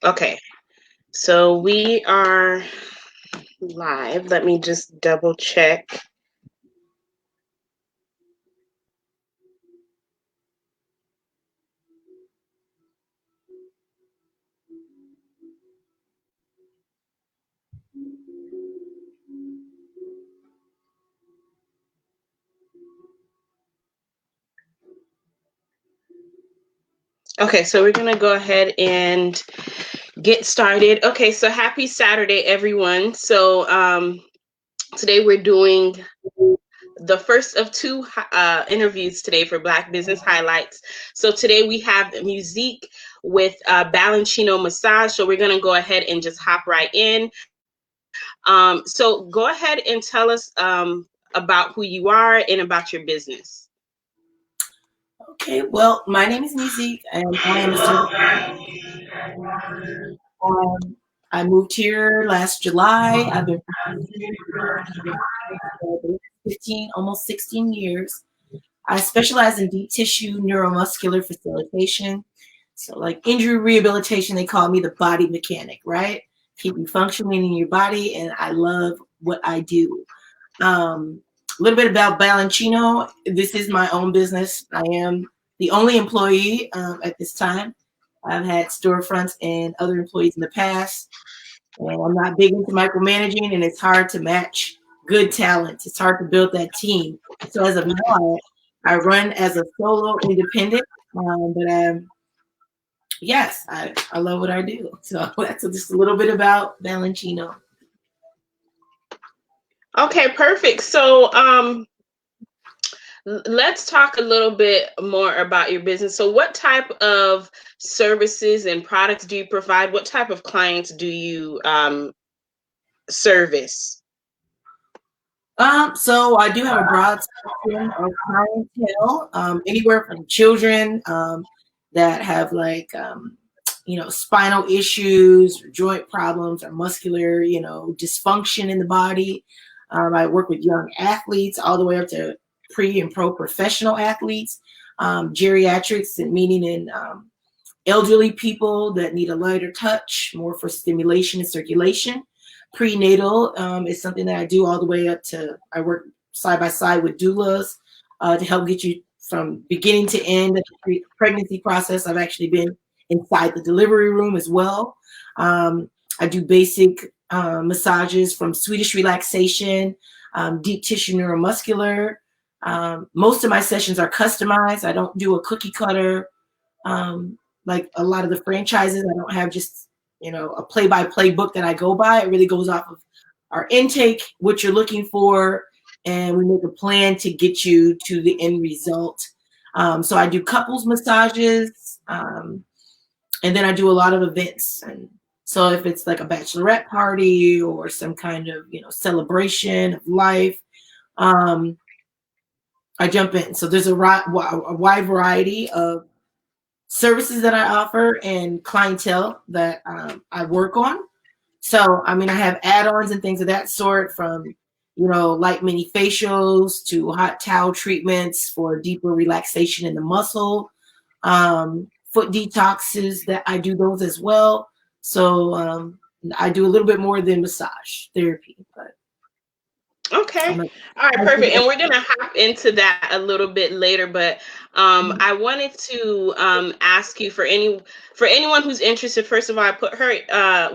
Okay, so we are live. Let me just double check. Okay, so we're gonna go ahead and get started. Okay, so happy Saturday, everyone. So today we're doing the first of two interviews today for Black Business Highlights. So today we have Muzique with Balenchino Massage. So we're going to go ahead and just hop right in. So go ahead and tell us about who you are and about your business. Okay, well, my name is Muzique, and I am a certified. Um, I moved here last July. I've been practicing for the last 15, almost 16 years. I specialize in deep tissue neuromuscular facilitation. So, like injury rehabilitation, they call me the body mechanic, right? Keep you functioning in your body, and I love what I do. A little bit about Balenchino. This is my own business. I am the only employee at this time. I've had storefronts and other employees in the past, and I'm not big into micromanaging, and it's hard to match good talent. It's hard to build that team. So as of now, I run as a solo independent, but yes, I love what I do. So that's just a little bit about Balenchino. Okay, perfect. So let's talk a little bit more about your business. So what type of services and products do you provide? What type of clients do you service? So I do have a broad spectrum of clientele, anywhere from children that have spinal issues, or joint problems, or muscular, dysfunction in the body. I work with young athletes all the way up to pre and pro professional athletes, geriatrics, and meaning in elderly people that need a lighter touch, more for stimulation and circulation. Prenatal is something that I do all the way up to, I work side by side with doulas to help get you from beginning to end of the pregnancy process. I've actually been inside the delivery room as well. I do basic massages from Swedish relaxation, deep tissue neuromuscular. Most of my sessions are customized. I don't do a cookie cutter like a lot of the franchises. I don't have just a play-by-play book that I go by. It really goes off of our intake, what you're looking for, and we make a plan to get you to the end result. So I do couples massages, and then I do a lot of events. And so if it's like a bachelorette party or some kind of celebration of life, um, I jump in. So there's a wide variety of services that I offer and clientele that I work on. So, I mean, I have add-ons and things of that sort, from, light mini facials to hot towel treatments for deeper relaxation in the muscle, foot detoxes that I do those as well. So I do a little bit more than massage therapy, but Okay. I'm a, All right, perfect. And we're gonna hop into that a little bit later, but I wanted to ask you for anyone who's interested. First of all, I put her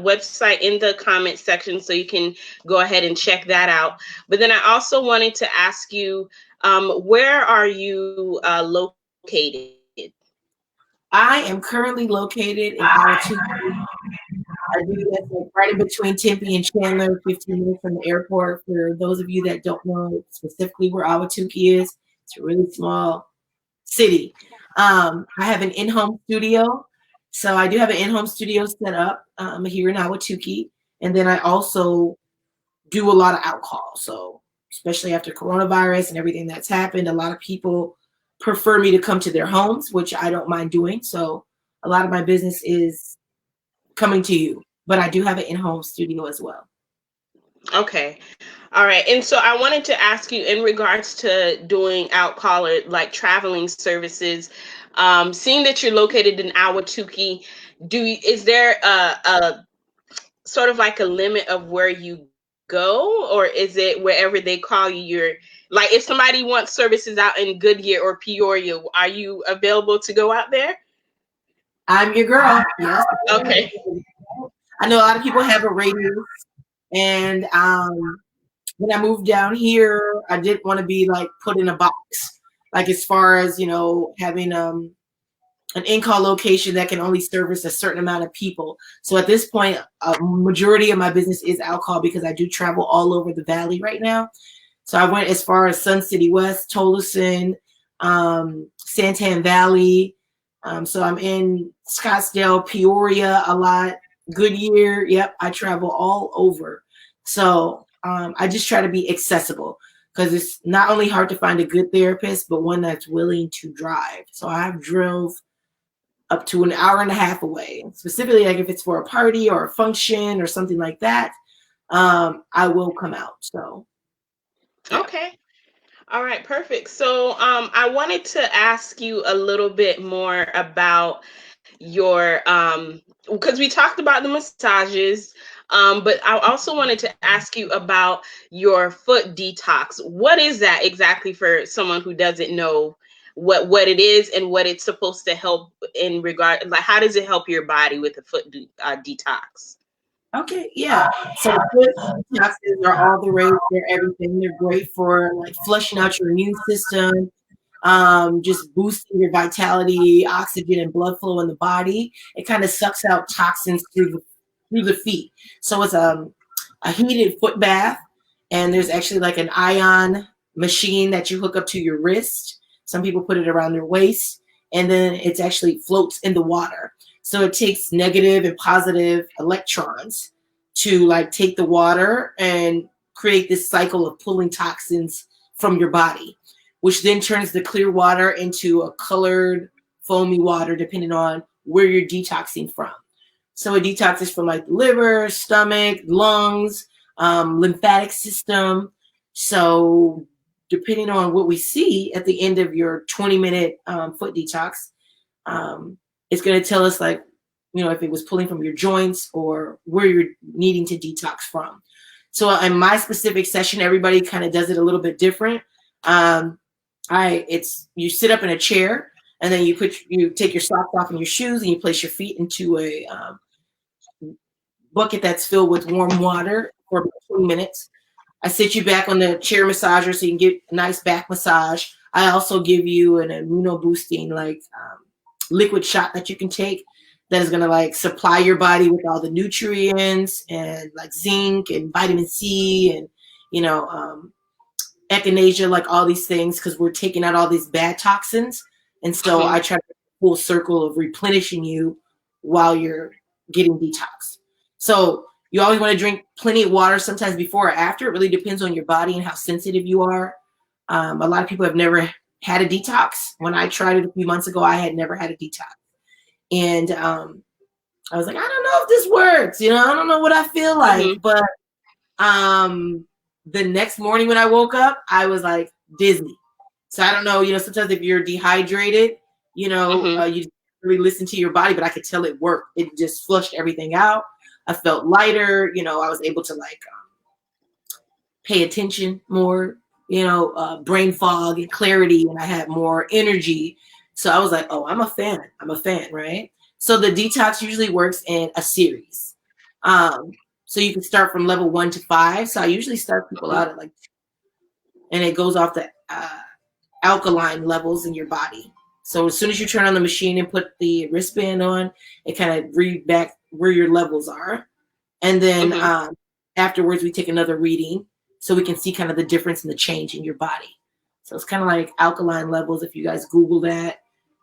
website in the comment section so you can go ahead and check that out. But then I also wanted to ask you, where are you located? I am currently located in Awatuki. I do this like right in between Tempe and Chandler, 15 minutes from the airport. For those of you that don't know specifically where Awatuki is, it's a really small city. I have an in-home studio. So I do have an in-home studio set up here in Awatuki. And then I also do a lot of alcohol. So especially after coronavirus and everything that's happened, a lot of people prefer me to come to their homes, which I don't mind doing. So a lot of my business is coming to you, but I do have an in-home studio as well. Okay. All right. And so I wanted to ask you in regards to doing out call or like traveling services. Seeing that you're located in Awatuki, is there a sort of like a limit of where you go, or is it wherever they call you? You're like, if somebody wants services out in Goodyear or Peoria, are you available to go out there? I'm your girl. Yes. Okay. I know a lot of people have a radius, and when I moved down here, I didn't want to be like put in a box. Like as far as having an in-call location that can only service a certain amount of people. So at this point, a majority of my business is out-call because I do travel all over the valley right now. So I went as far as Sun City West, Tolleson, Santan Valley. So I'm in Scottsdale, Peoria a lot, Goodyear. Yep, I travel all over. So I just try to be accessible because it's not only hard to find a good therapist, but one that's willing to drive. So I've drove up to an hour and a half away, specifically like if it's for a party or a function or something like that. I will come out. So yeah. Okay. All right, perfect. So, I wanted to ask you a little bit more about your, because we talked about the massages, but I also wanted to ask you about your foot detox. What is that exactly for someone who doesn't know what it is and what it's supposed to help in regard, like how does it help your body with the detox? Okay, yeah. So foot detoxes are all the rage. They're everything. They're great for like flushing out your immune system, just boosting your vitality, oxygen, and blood flow in the body. It kind of sucks out toxins through the feet. So it's a heated foot bath, and there's actually like an ion machine that you hook up to your wrist. Some people put it around their waist, and then it actually floats in the water. So it takes negative and positive electrons to like take the water and create this cycle of pulling toxins from your body, which then turns the clear water into a colored foamy water depending on where you're detoxing from. So it detoxes from like the liver, stomach, lungs, lymphatic system. So depending on what we see at the end of your 20-minute foot detox, it's going to tell us like, if it was pulling from your joints or where you're needing to detox from. So in my specific session, everybody kind of does it a little bit different. You sit up in a chair and then you take your socks off and your shoes and you place your feet into a bucket that's filled with warm water for about 20 minutes. I sit you back on the chair massager so you can get a nice back massage. I also give you an immuno-boosting liquid shot that you can take that is going to like supply your body with all the nutrients and like zinc and vitamin C and, echinacea, like all these things, because we're taking out all these bad toxins. And so I try to full circle of replenishing you while you're getting detox. So you always want to drink plenty of water, sometimes before or after. It really depends on your body and how sensitive you are. A lot of people have never had a detox. When I tried it a few months ago, I had never had a detox. And I was like, I don't know if this works. I don't know what I feel like. But the next morning when I woke up, I was like dizzy. So I don't know, sometimes if you're dehydrated, you really listen to your body, but I could tell it worked. It just flushed everything out. I felt lighter. I was able to like pay attention more, brain fog and clarity, and I had more energy. So I was like, oh, I'm a fan, right? So the detox usually works in a series. So you can start from level 1 to 5. So I usually start people out at like 2, and it goes off the alkaline levels in your body. So as soon as you turn on the machine and put the wristband on, it kind of read back where your levels are. And then afterwards, we take another reading so we can see kind of the difference in the change in your body. So it's kind of like alkaline levels. If you guys Google that,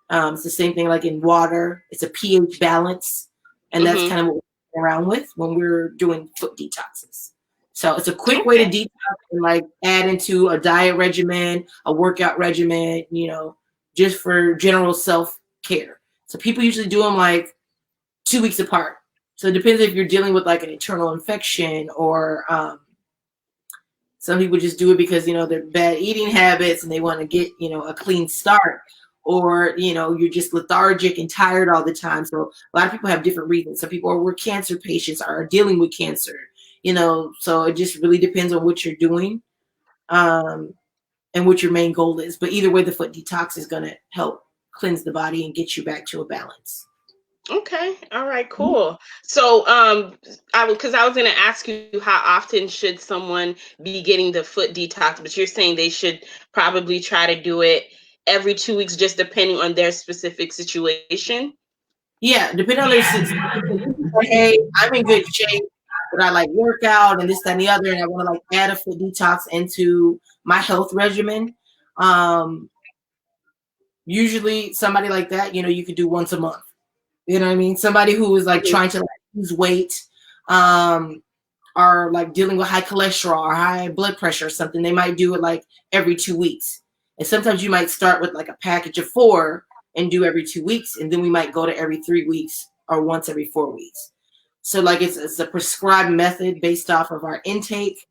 it's the same thing like in water. It's a pH balance. And that's kind of what we're around with when we're doing foot detoxes. So it's a quick way to detox and like add into a diet regimen, a workout regimen, just for general self-care. So people usually do them like 2 weeks apart. So it depends if you're dealing with like an internal infection or some people just do it because, they're bad eating habits and they want to get, a clean start. or you're just lethargic and tired all the time. So a lot of people have different reasons. Some people were cancer patients, are dealing with cancer, so it just really depends on what you're doing, and what your main goal is. But either way, the foot detox is going to help cleanse the body and get you back to a balance. Okay. All right. Cool. So, because I was going to ask you how often should someone be getting the foot detox, but you're saying they should probably try to do it every 2 weeks, just depending on their specific situation. Yeah, depending on their situation. Hey, I'm in good shape, but I like workout and this, that, and the other, and I want to like add a foot detox into my health regimen. Usually somebody like that, you could do once a month. You know what I mean? Somebody who is like trying to like, lose weight, are like dealing with high cholesterol or high blood pressure or something, they might do it like every 2 weeks. And sometimes you might start with like a package of 4 and do every 2 weeks. And then we might go to every 3 weeks or once every 4 weeks. So like it's a prescribed method based off of our intake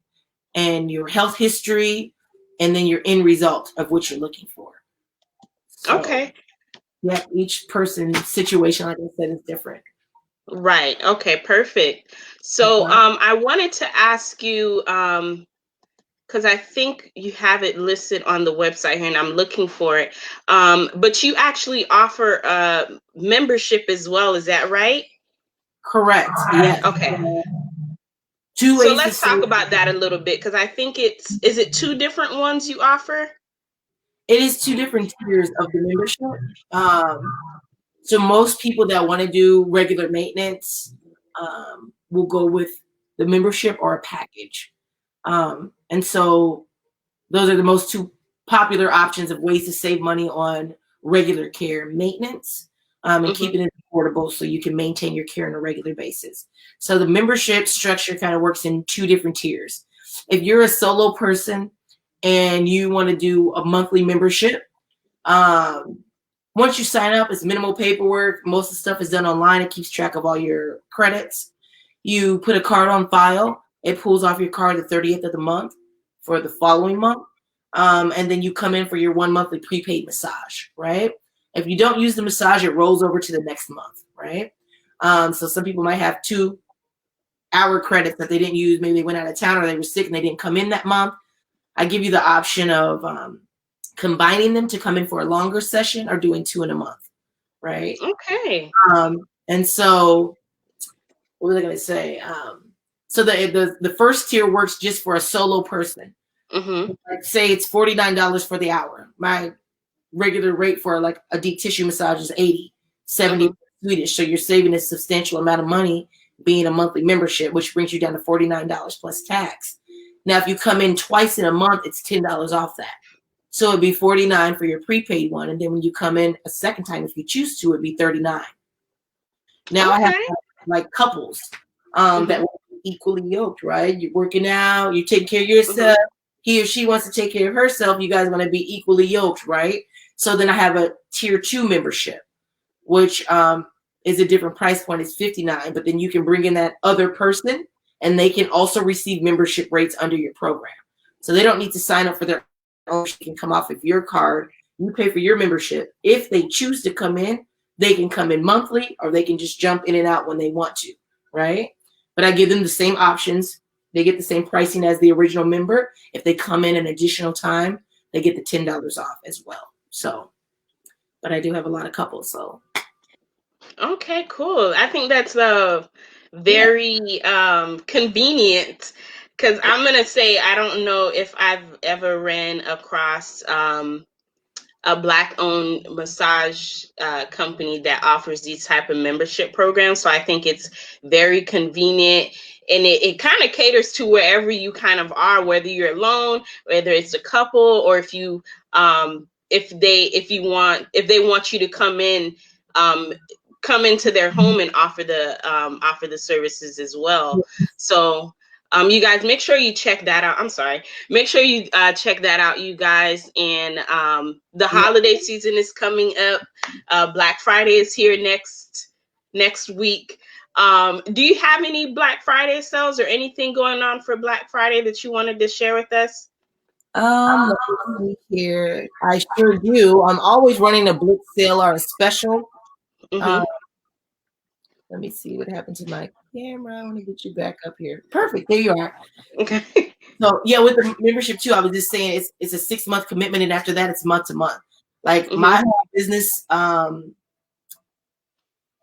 and your health history and then your end result of what you're looking for. So, Okay. yeah, each person's situation, like I said, is different. Right. Okay. Perfect. So, Uh-huh. I wanted to ask you, because I think you have it listed on the website here, and I'm looking for it. But you actually offer a membership as well. Is that right? Correct. Yes. Okay. Two So ways to let's say talk about that a little bit, because I think is it two different ones you offer? it is 2 different tiers of the membership. So most people that want to do regular maintenance will go with the membership or a package. And so those are the most 2 popular options of ways to save money on regular care maintenance, and Mm-hmm. keeping it affordable so you can maintain your care on a regular basis. So the membership structure kind of works in 2 different tiers. If you're a solo person and you want to do a monthly membership, um, once you sign up, it's minimal paperwork. Most of the stuff is done online. It keeps track of all your credits. You put a card on file. It pulls off your card the 30th of the month for the following month. And then you come in for your 1 monthly prepaid massage, right? If you don't use the massage, it rolls over to the next month, right? So some people might have 2 hour credits that they didn't use. Maybe they went out of town or they were sick and they didn't come in that month. I give you the option of combining them to come in for a longer session or doing 2 in a month, right? Okay. And so what was I going to say? So the first tier works just for a solo person. Mm-hmm. Like say it's $49 for the hour. My regular rate for like a deep tissue massage is 80, 70 Mm-hmm. Swedish. So you're saving a substantial amount of money being a monthly membership, which brings you down to $49 plus tax. Now, if you come in twice in a month, it's $10 off that. So it'd be 49 for your prepaid one. And then when you come in a second time, if you choose to, it'd be 39. Now I have Okay. like couples that Mm-hmm. will be equally yoked, right? You're working out, you take care of Mm-hmm. yourself. He or she wants to take care of herself. You guys want to be equally yoked, right? So then I have a tier 2 membership, which is a different price point. It's 59, but then you can bring in that other person and they can also receive membership rates under your program. So they don't need to sign up for their own. They can come off of your card. You pay for your membership. If they choose to come in, they can come in monthly or they can just jump in and out when they want to, right? But I give them the same options. They get the same pricing as the original member. If they come in an additional time, they get the $10 off as well. So, but I do have a lot of couples, so Okay, cool. I think that's yeah. very convenient, because I'm gonna say I don't know if I've ever ran across a Black-owned massage company that offers these type of membership programs. So I think it's very convenient, and it kind of caters to wherever you kind of are, whether you're alone, whether it's a couple, or if you if they want you to um, come into their home and offer the services as well. So you guys make sure you check that out. I'm sorry. Make sure you check that out, you guys. And the Yeah. holiday season is coming up. Black Friday is here next week. Do you have any Black Friday sales or anything going on for Black Friday that you wanted to share with us? Let me see here. I sure do. I'm always running a blitz sale or a special. Mm-hmm. Let me see what happened to my camera. I want to get you back up here. Perfect. There you are. Okay. So yeah, with the membership too, I was just saying it's a 6-month commitment, and after that, it's month to month. Like my Mm-hmm. whole business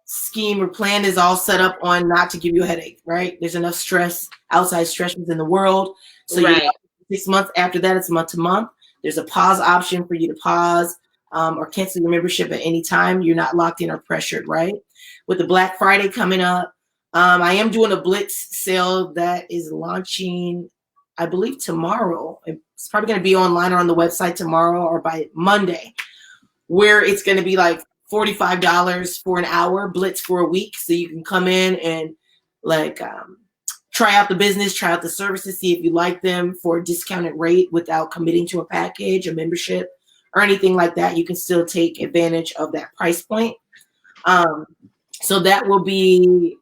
scheme or plan is all set up on not to give you a headache, right? There's enough stress, outside stress within the world. So you're Right. 6 months after that, it's month to month. There's a pause option for you to pause or cancel your membership at any time. You're not locked in or pressured, right? With the Black Friday coming up, I am doing a Blitz sale that is launching, I believe, tomorrow. It's probably going to be online or on the website tomorrow or by Monday, where it's going to be like $45 for an hour, Blitz for a week. So you can come in and like try out the business, try out the services, see if you like them for a discounted rate without committing to a package, a membership, or anything like that. You can still take advantage of that price point. So that will be,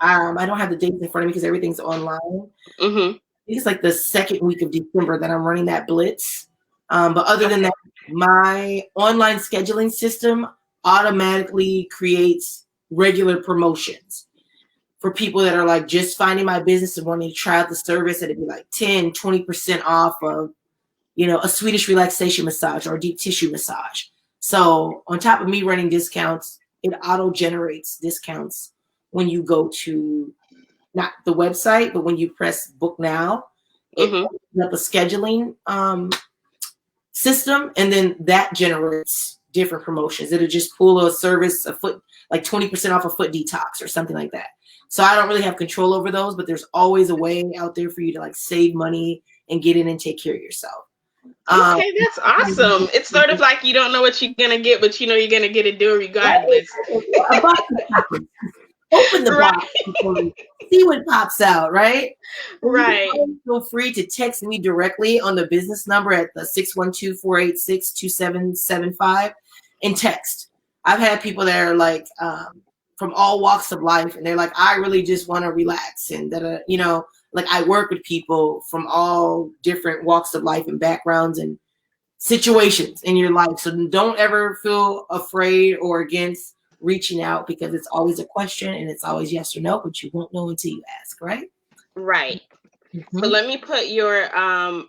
I don't have the dates in front of me because everything's online. Mm-hmm. I think it's like the second week of December that I'm running that Blitz. But other than that, my online scheduling system automatically creates regular promotions for people that are like just finding my business and wanting to try out the service. And it'd be like 10-20% off of, a Swedish relaxation massage or a deep tissue massage. So on top of me running discounts, it auto generates discounts when you go to not the website, but when you press book now, it Mm-hmm. opens up a scheduling system, and then that generates different promotions. It'll just pull a service, a foot, like 20% off a foot detox or something like that. So I don't really have control over those, but there's always a way out there for you to like save money and get in and take care of yourself. Okay, that's awesome. It's sort of like you don't know what you're gonna get, but you know you're gonna get it done regardless. A box of open the Right. box, see what pops out, right? So you can Right. always feel free to text me directly on the business number at the 612-486-2775 and text. I've had people that are like from all walks of life, and they're like, I really just want to relax, and that like I work with people from all different walks of life and backgrounds and situations in your life. So don't ever feel afraid or against reaching out, because it's always a question and it's always yes or no, but you won't know until you ask, right? Right. So Mm-hmm. let me put your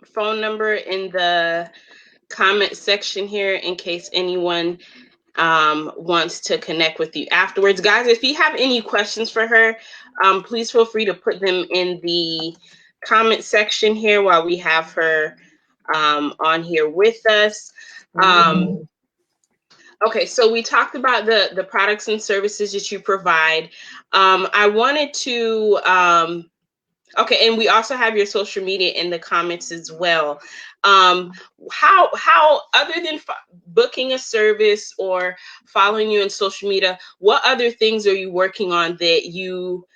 phone number in the comment section here in case anyone wants to connect with you afterwards. Guys, if you have any questions for her, please feel free to put them in the comment section here while we have her on here with us. Okay, so we talked about the products and services that you provide. I wanted to okay, and we also have your social media in the comments as well. How other than booking a service or following you on social media, what other things are you working on that you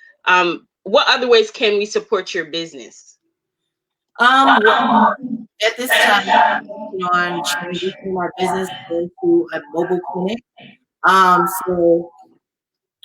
what other ways can we support your business? Well, at this time, on transitioning our business into a mobile clinic. So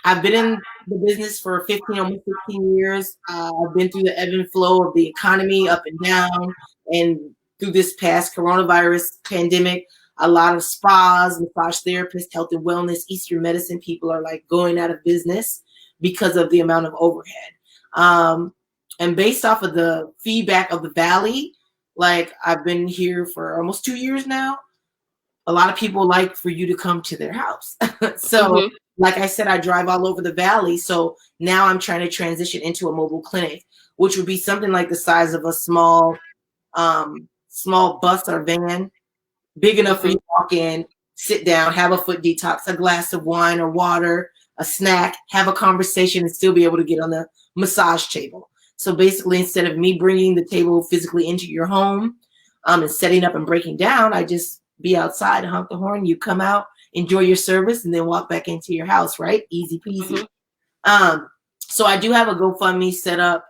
I've been in the business for 15, almost 16 years. I've been through the ebb and flow of the economy, up and down, and through this past coronavirus pandemic, a lot of spas, massage therapists, health and wellness, Eastern medicine people are like going out of business because of the amount of overhead. And based off of the feedback of the Valley, like I've been here for almost 2 years now, a lot of people like for you to come to their house. So, Mm-hmm. like I said, I drive all over the Valley. So now I'm trying to transition into a mobile clinic, which would be something like the size of a small bus or van, big enough for you to walk in, sit down, have a foot detox, a glass of wine or water, a snack, have a conversation, and still be able to get on the massage table. So basically, instead of me bringing the table physically into your home and setting up and breaking down, I just be outside, honk the horn, you come out, enjoy your service, and then walk back into your house, right? Easy peasy. So I do have a GoFundMe set up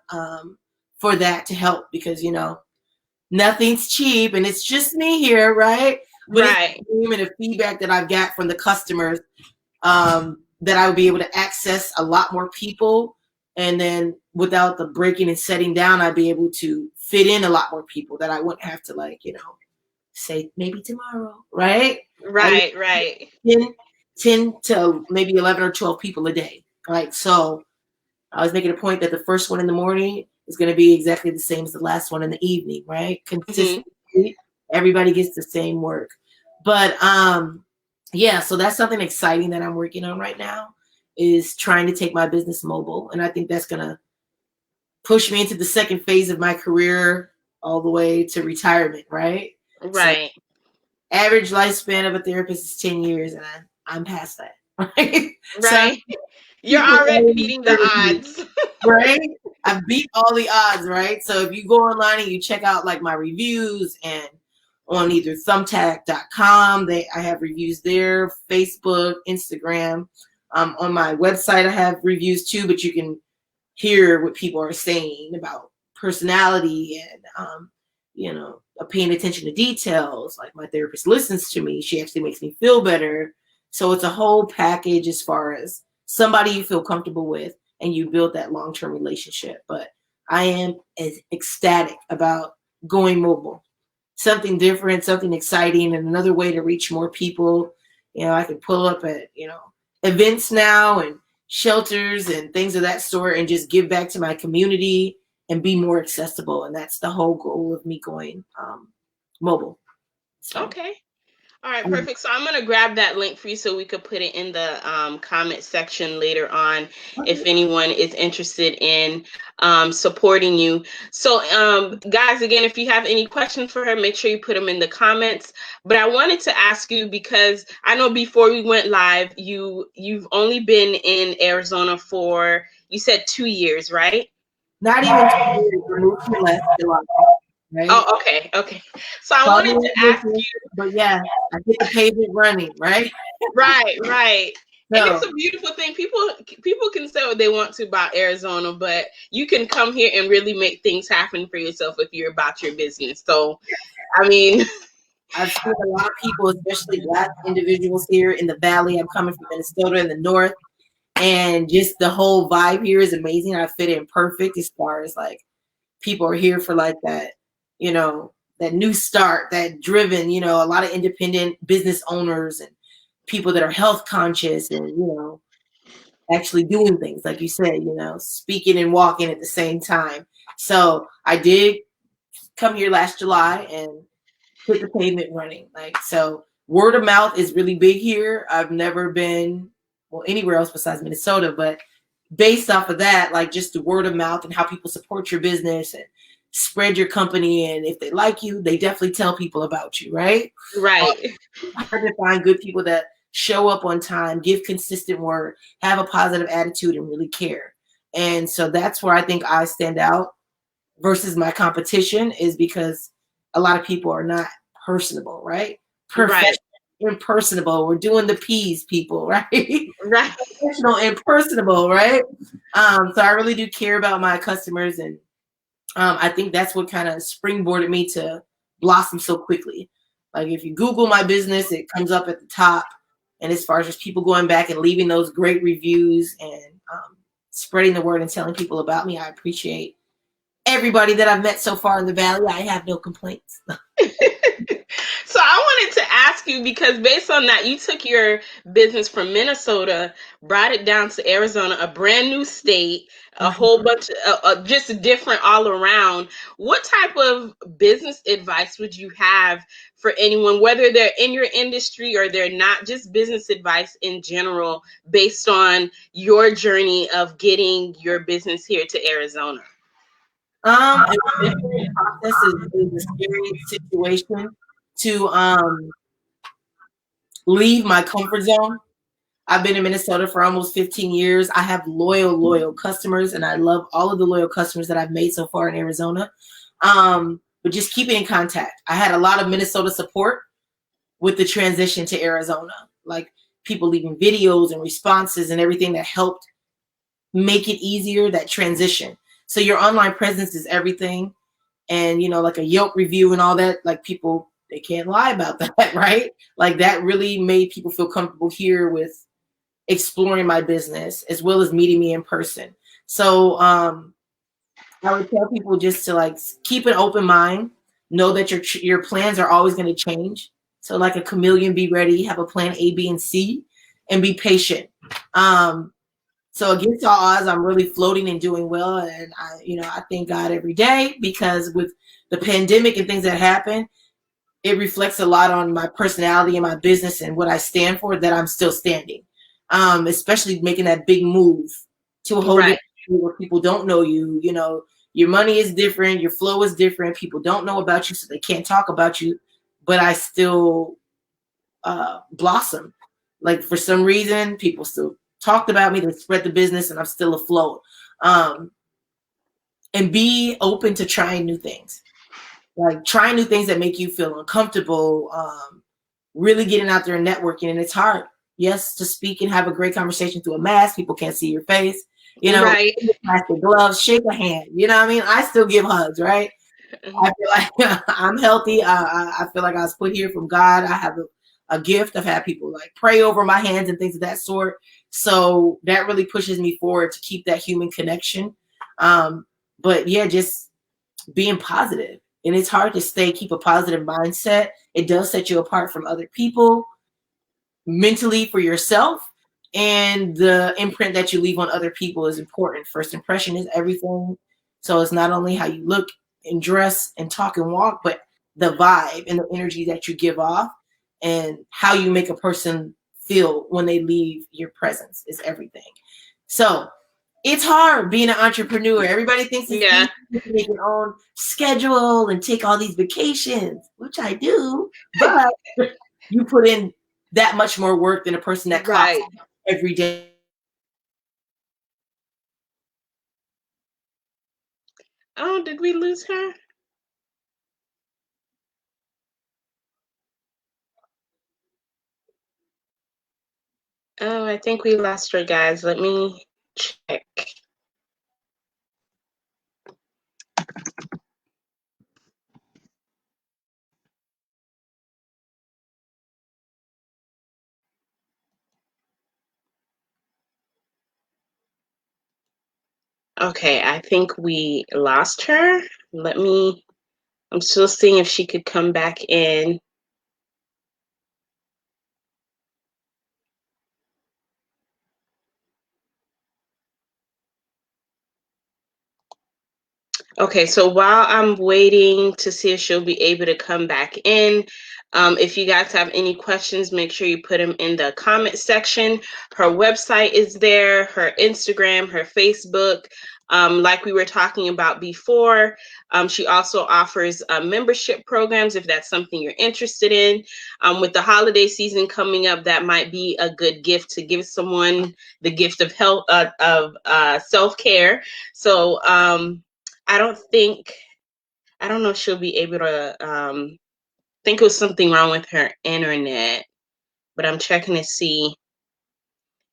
for that to help, because nothing's cheap, and it's just me here, right? But Right. it's the feedback that I've got from the customers that I would be able to access a lot more people And then without the breaking and setting down, I'd be able to fit in a lot more people that I wouldn't have to, like, say maybe tomorrow, right? Right, right. 10 to maybe 11 or 12 people a day. Like, so I was making a point that the first one in the morning is going to be exactly the same as the last one in the evening, right? Mhm. Consistency. Everybody gets the same work. But yeah, so that's something exciting that I'm working on right now, is trying to take my business mobile. And I think that's going to push me into the second phase of my career all the way to retirement, right? So Right. average lifespan of a therapist is 10 years, and I'm past that. Right? So Right. You're people already always beating the say to me, odds. right? I beat all the odds, right? So if you go online and you check out like my reviews, and on either thumbtack.com, I have reviews there, Facebook, Instagram. On my website, I have reviews too, but you can hear what people are saying about personality and paying attention to details. Like, my therapist listens to me. She actually makes me feel better. So it's a whole package as far as somebody you feel comfortable with and you build that long-term relationship. But I am as ecstatic about going mobile. Something different, something exciting, and another way to reach more people. I can pull up at, events now and shelters and things of that sort, and just give back to my community and be more accessible. And that's the whole goal of me going mobile. So Okay. All right, perfect. So I'm gonna grab that link for you so we could put it in the comment section later on if anyone is interested in supporting you. So guys, again, if you have any questions for her, make sure you put them in the comments. But I wanted to ask you, because I know before we went live, you've only been in Arizona for, you said 2 years, right? not even 2 years. I moved here last July, right? Oh, okay, okay. So I Call wanted me to ask ambitious, you. but yeah, I get the pavement running, right? Right, right. And it's So a beautiful thing. People can say what they want to about Arizona, but you can come here and really make things happen for yourself if you're about your business. So, I mean, I've seen a lot of people, especially Black individuals here in the valley. I'm coming from Minnesota in the north, and just the whole vibe here is amazing. I fit in perfect, as far as like people are here for like that, that new start, that driven, a lot of independent business owners and people that are health conscious and, actually doing things, like you said, speaking and walking at the same time. So I did come here last July and hit the pavement running. Like, so word of mouth is really big here. I've never been, well, anywhere else besides Minnesota, but based off of that, like, just the word of mouth and how people support your business and spread your company. And if they like you, they definitely tell people about you, right? right, It's hard to find good people that show up on time, give consistent work, have a positive attitude, and really care. And so that's where I think I stand out versus my competition, is because a lot of people are not personable, right? right, Professional, impersonable. We're doing the P's, people, right? right. Professional and personable, right? So I really do care about my customers, and I think that's what kind of springboarded me to blossom so quickly. Like, if you Google my business, it comes up at the top. And as far as just people going back and leaving those great reviews and spreading the word and telling people about me, I appreciate everybody that I've met so far in the valley. I have no complaints. So I wanted to ask you, because based on that, you took your business from Minnesota, brought it down to Arizona, a brand new state, a whole bunch of just different all around. What type of business advice would you have for anyone, whether they're in your industry or they're not, just business advice in general, based on your journey of getting your business here to Arizona? The process is a scary situation to leave my comfort zone. I've been in Minnesota for almost 15 years. I have loyal customers, and I love all of the loyal customers that I've made so far in Arizona. But just keeping in contact. I had a lot of Minnesota support with the transition to Arizona, like people leaving videos and responses and everything that helped make it easier, that transition. So your online presence is everything. And, like a Yelp review and all that, like, people, they can't lie about that, right? Like, that really made people feel comfortable here with exploring my business, as well as meeting me in person. So I would tell people just to like keep an open mind, know that your plans are always going to change. So like a chameleon, be ready, have a plan A, B, and C, and be patient. So against all odds, I'm really floating and doing well, and I thank God every day, because with the pandemic and things that happen, it reflects a lot on my personality and my business and what I stand for, that I'm still standing. Especially making that big move to a whole Right. different where people don't know you. Your money is different, your flow is different. People don't know about you, so they can't talk about you. But I still blossom. Like for some reason, people still talked about me. They spread the business, and I'm still afloat. And be open to trying new things. Like trying new things that make you feel uncomfortable. Really getting out there and networking, and it's hard. Yes, to speak and have a great conversation through a mask. People can't see your face. Right. Plastic gloves, shake a hand. You know what I mean? I still give hugs, right? I feel like I'm healthy. I feel like I was put here from God. I have a gift. I've had people like pray over my hands and things of that sort. So that really pushes me forward to keep that human connection. But yeah, just being positive. And it's hard to keep a positive mindset. It does set you apart from other people mentally, for yourself, and the imprint that you leave on other people is important. First impression is everything. So it's not only how you look and dress and talk and walk, but the vibe and the energy that you give off, and how you make a person feel when they leave your presence is everything. So it's hard being an entrepreneur. Everybody thinks it's Yeah. easy to make your own schedule and take all these vacations, which I do, but you put in that much more work than a person that clocks Right. every day. Oh, did we lose her? Oh, I think we lost her, guys. Let me check. Okay, I think we lost her. I'm still seeing if she could come back in. Okay, so while I'm waiting to see if she'll be able to come back in, if you guys have any questions, make sure you put them in the comment section. Her website is there, her Instagram, her Facebook. Like we were talking about before, she also offers membership programs if that's something you're interested in. With the holiday season coming up, that might be a good gift to give someone, the gift of health, of self-care. So I don't know if she'll be able to think it was something wrong with her internet, but I'm checking to see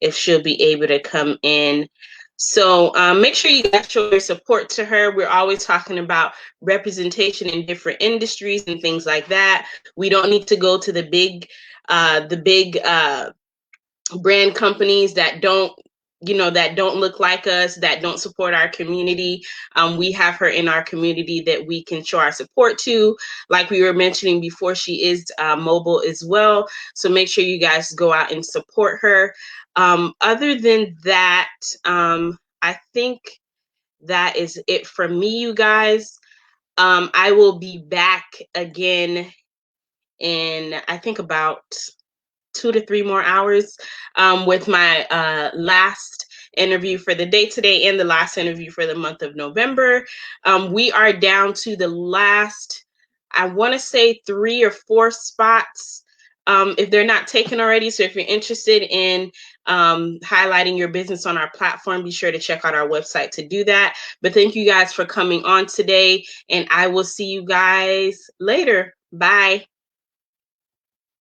if she'll be able to come in. So make sure you guys show your support to her. We're always talking about representation in different industries and things like that. We don't need to go to the big brand companies that don't look like us, that don't support our community. We have her in our community that we can show our support to. Like we were mentioning before, she is mobile as well. So make sure you guys go out and support her. Other than that, I think that is it for me, you guys. I will be back again in, I think, about 2 to 3 more hours with my last interview for the day today and the last interview for the month of November. We are down to the last, I want to say 3 or 4 spots if they're not taken already. So if you're interested in highlighting your business on our platform, be sure to check out our website to do that. But thank you guys for coming on today, and I will see you guys later. Bye.